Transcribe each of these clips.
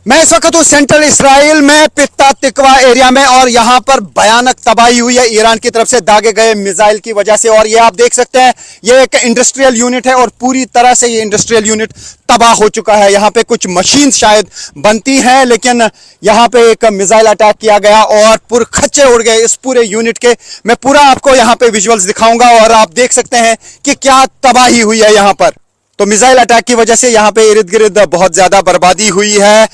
मैं इस वक्त हूँ सेंट्रल इसराइल में पित्ता तिकवा एरिया में और यहाँ पर भयानक तबाही हुई है ईरान की तरफ से दागे गए मिसाइल की वजह से। और ये आप देख सकते हैं, ये एक इंडस्ट्रियल यूनिट है और पूरी तरह से ये इंडस्ट्रियल यूनिट तबाह हो चुका है। यहाँ पे कुछ मशीन शायद बनती हैं, लेकिन यहाँ पे एक मिसाइल अटैक किया गया और पुरखच्चे उड़ गए इस पूरे यूनिट के। मैं पूरा आपको यहाँ पे विजुअल्स दिखाऊंगा और आप देख सकते हैं कि क्या तबाही हुई है यहाँ पर। तो मिसाइल अटैक की वजह से यहाँ पे इर्द गिर्द बहुत ज्यादा बर्बादी हुई है।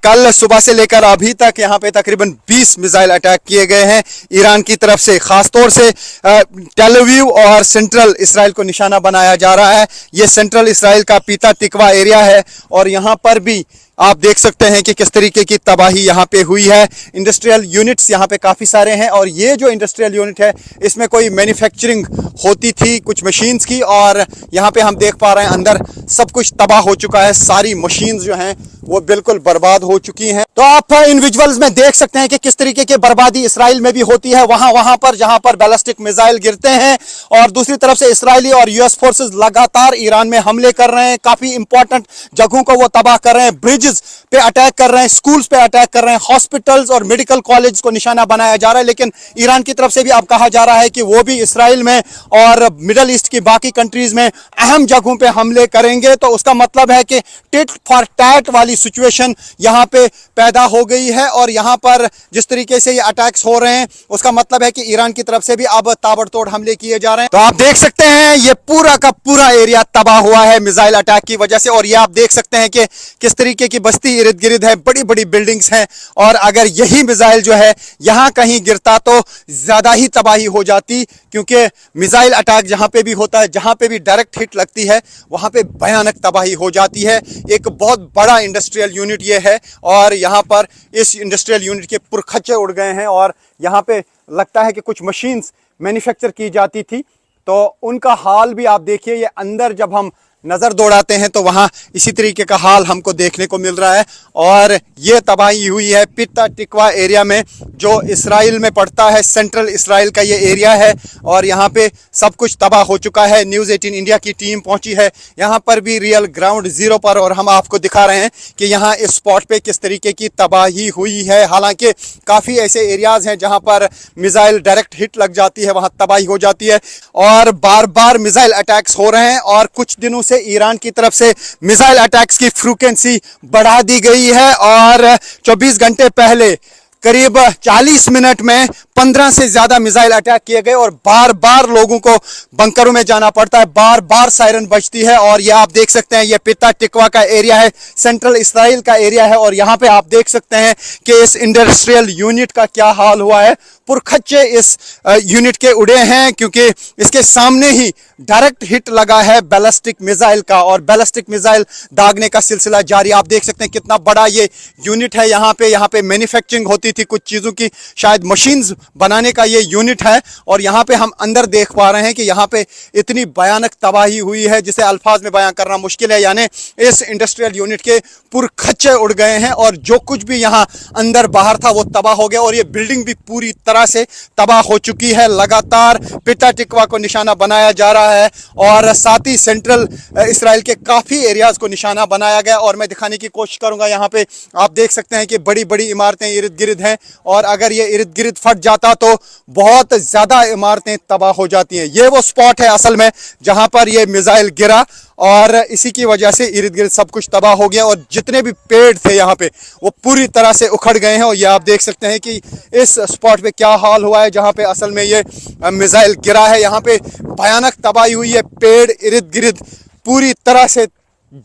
कल सुबह से लेकर अभी तक यहाँ पे तकरीबन 20 मिसाइल अटैक किए गए हैं ईरान की तरफ से। खासतौर से टेल अवीव और सेंट्रल इसराइल को निशाना बनाया जा रहा है। ये सेंट्रल इसराइल का पित्ता तिकवा एरिया है और यहाँ पर भी आप देख सकते हैं कि किस तरीके की तबाही यहाँ पे हुई है। इंडस्ट्रियल यूनिट्स यहाँ पे काफ़ी सारे हैं और ये जो इंडस्ट्रियल यूनिट है इसमें कोई मैन्युफैक्चरिंग होती थी कुछ मशीन्स की, और यहाँ पे हम देख पा रहे हैं अंदर सब कुछ तबाह हो चुका है। सारी मशीन्स जो हैं वो बिल्कुल बर्बाद हो चुकी हैं। तो आप इन विजुअल्स में देख सकते हैं कि किस तरीके की बर्बादी इसराइल में भी होती है वहां पर जहां पर बैलिस्टिक मिसाइल गिरते हैं। और दूसरी तरफ से इसराइली और यूएस फोर्सेस लगातार ईरान में हमले कर रहे हैं, काफी इंपॉर्टेंट जगहों को वो तबाह कर रहे हैं, ब्रिजेस पे अटैक कर रहे हैं, स्कूल्स पे अटैक कर रहे हैं, हॉस्पिटल्स और मेडिकल कॉलेज को निशाना बनाया जा रहा है। लेकिन ईरान की तरफ से भी अब कहा जा रहा है कि वो भी इसराइल में और मिडल ईस्ट की बाकी कंट्रीज में अहम जगहों पे हमले करेंगे। तो उसका मतलब है कि टिट फॉर टैट वाली सिचुएशन यहाँ पे पैदा हो गई है और यहाँ पर जिस तरीके से ये अटैक्स हो रहे हैं उसका मतलब है कि ईरान की तरफ से भी अब ताबड़तोड़ हमले किए जा रहे हैं। तो आप देख सकते हैं ये पूरा का पूरा एरिया तबाह हुआ है मिसाइल अटैक की वजह से। और ये आप देख सकते हैं कि किस तरीके की बस्ती इर्द गिर्द है, बड़ी बड़ी बिल्डिंग्स हैं। और अगर यही मिसाइल जो है यहाँ कहीं गिरता तो ज्यादा ही तबाही हो जाती, क्योंकि मिसाइल अटैक जहां पे भी होता है, जहां पे भी डायरेक्ट हिट लगती है वहां पे भयानक तबाही हो जाती है। एक बहुत बड़ा इंडस्ट्रियल यूनिट ये है और यहाँ पर इस इंडस्ट्रियल यूनिट के पुरखच्चे उड़ गए हैं और यहाँ पे लगता है कि कुछ मशीन्स मैन्युफैक्चर की जाती थी, तो उनका हाल भी आप देखिए। ये अंदर जब हम नज़र दौड़ाते हैं तो वहाँ इसी तरीके का हाल हमको देखने को मिल रहा है। और ये तबाही हुई है पित्ता तिकवा एरिया में जो इसराइल में पड़ता है, सेंट्रल इसराइल का ये एरिया है और यहाँ पे सब कुछ तबाह हो चुका है। न्यूज़ 18 इंडिया की टीम पहुंची है यहाँ पर भी रियल ग्राउंड ज़ीरो पर और हम आपको दिखा रहे हैं कि यहाँ इस स्पॉट पे किस तरीके की तबाही हुई है। हालांकि काफ़ी ऐसे एरियाज़ हैं जहाँ पर मिसाइल डायरेक्ट हिट लग जाती है, वहाँ तबाही हो जाती है और बार बार मिसाइल अटैक्स हो रहे हैं। और कुछ दिनों से ईरान की तरफ से मिसाइल अटैक्स की फ्रीक्वेंसी बढ़ा दी गई है और 24 घंटे पहले करीब 40 मिनट में 15 से ज्यादा मिसाइल अटैक किए गए और बार बार लोगों को बंकरों में जाना पड़ता है, बार बार सायरन बजती है। और ये आप देख सकते हैं ये पित्ता तिकवा का एरिया है, सेंट्रल इसराइल का एरिया है और यहाँ पे आप देख सकते हैं कि इस इंडस्ट्रियल यूनिट का क्या हाल हुआ है। पुरखच्चे इस यूनिट के उड़े हैं क्योंकि इसके सामने ही डायरेक्ट हिट लगा है बैलिस्टिक मिसाइल का और बैलिस्टिक मिसाइल दागने का सिलसिला जारी। आप देख सकते हैं कितना बड़ा ये यूनिट है। यहाँ पे मैन्युफैक्चरिंग होती थी कुछ चीज़ों की, शायद मशीन्स बनाने का ये यूनिट है और यहाँ पे हम अंदर देख पा रहे हैं कि यहाँ पे इतनी भयानक तबाही हुई है जिसे अल्फाज में बयां करना मुश्किल है। यानी इस इंडस्ट्रियल यूनिट के पुरखच्चे उड़ गए हैं और जो कुछ भी यहाँ अंदर बाहर था वो तबाह हो गया और ये बिल्डिंग भी पूरी तरह से तबाह हो चुकी है। लगातार पित्ता तिकवा को निशाना बनाया जा रहा है और साथ ही सेंट्रल इसराइल के काफ़ी एरियाज़ को निशाना बनाया गया और मैं दिखाने की कोशिश करूँगा। यहाँ पे आप देख सकते हैं कि बड़ी बड़ी इमारतें इर्द गिर्द हैं और अगर ये इर्द गिर्द फट जाता तो बहुत ज़्यादा इमारतें तबाह हो जाती हैं। ये वो स्पॉट है असल में जहाँ पर ये मिसाइल गिरा और इसी की वजह से इर्द गिर्द सब कुछ तबाह हो गया और जितने भी पेड़ थे यहाँ पे वो पूरी तरह से उखड़ गए हैं। और ये आप देख सकते हैं कि इस स्पॉट पे क्या हाल हुआ है जहाँ पे असल में ये मिसाइल गिरा है। यहाँ पे भयानक तबाही हुई है, पेड़ इर्द गिर्द पूरी तरह से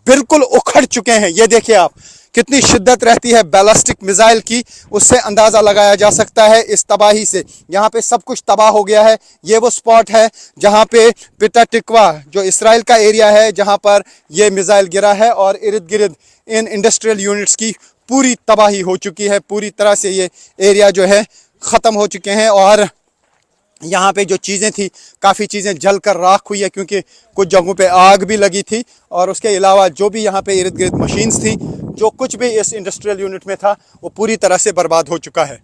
बिल्कुल उखड़ चुके हैं। ये देखिए आप कितनी शिद्दत रहती है बैलिस्टिक मिसाइल की, उससे अंदाज़ा लगाया जा सकता है इस तबाही से। यहाँ पे सब कुछ तबाह हो गया है। ये वो स्पॉट है जहाँ पे पित्ता तिकवा जो इसराइल का एरिया है जहाँ पर ये मिसाइल गिरा है और इर्द गिर्द इन इंडस्ट्रियल यूनिट्स की पूरी तबाही हो चुकी है। पूरी तरह से ये एरिया जो है ख़त्म हो चुके हैं और यहाँ पे जो चीज़ें थी काफ़ी चीज़ें जल कर राख हुई है क्योंकि कुछ जगहों पे आग भी लगी थी और उसके अलावा जो भी यहाँ पे इर्द गिर्द मशीन्स थी, जो कुछ भी इस इंडस्ट्रियल यूनिट में था वो पूरी तरह से बर्बाद हो चुका है।